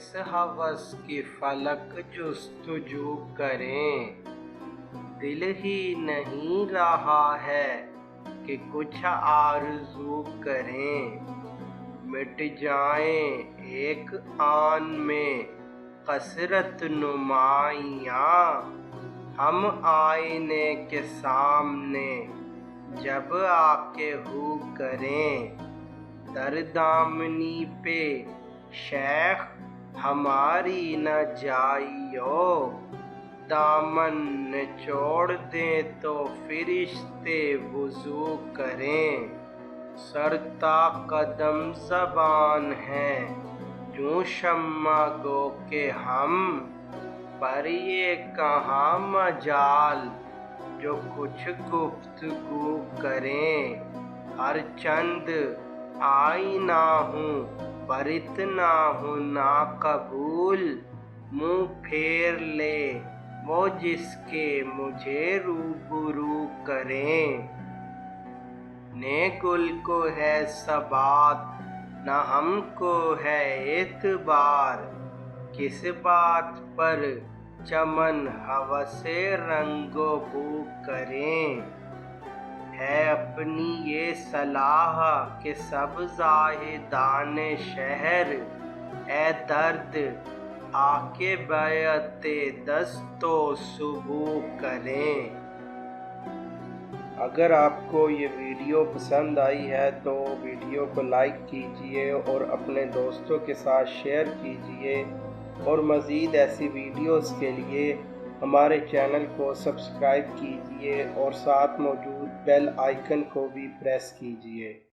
किस हवस की फलक जुस्तजू करें। दिल ही नहीं रहा है कि कुछ आरज़ू करें। मिट जाएं एक आन में कसरत नुमाइयाँ, हम आईने के सामने जब आके हू करें। दर दामनी पे शेख हमारी न जाइयो, दामन निचोड़ दें तो फरिश्ते वुज़ू करें। सरता कदम ज़बान है यूं शम्मा गो के हम, पर ये कहाँ मजाल जो कुछ गुफ्तगू करें। हर चंद आईना हूँ पर इतना हूँ नाकबूल, मुँह फेर ले वो जिसके मुझे रूबरू करें। ने गुल को है सबात न हमको है एतबार, किस बात पर चमन हवसे रंगो बू करें। है अपनी ये सलाह कि सब ज़ाहिदाने शहर, ए दर्द आके बैअते दस्तो सुबू करें। अगर आपको ये वीडियो पसंद आई है तो वीडियो को लाइक कीजिए और अपने दोस्तों के साथ शेयर कीजिए, और मज़ीद ऐसी वीडियोस के लिए हमारे चैनल को सब्सक्राइब कीजिए और साथ मौजूद बेल आइकन को भी प्रेस कीजिए।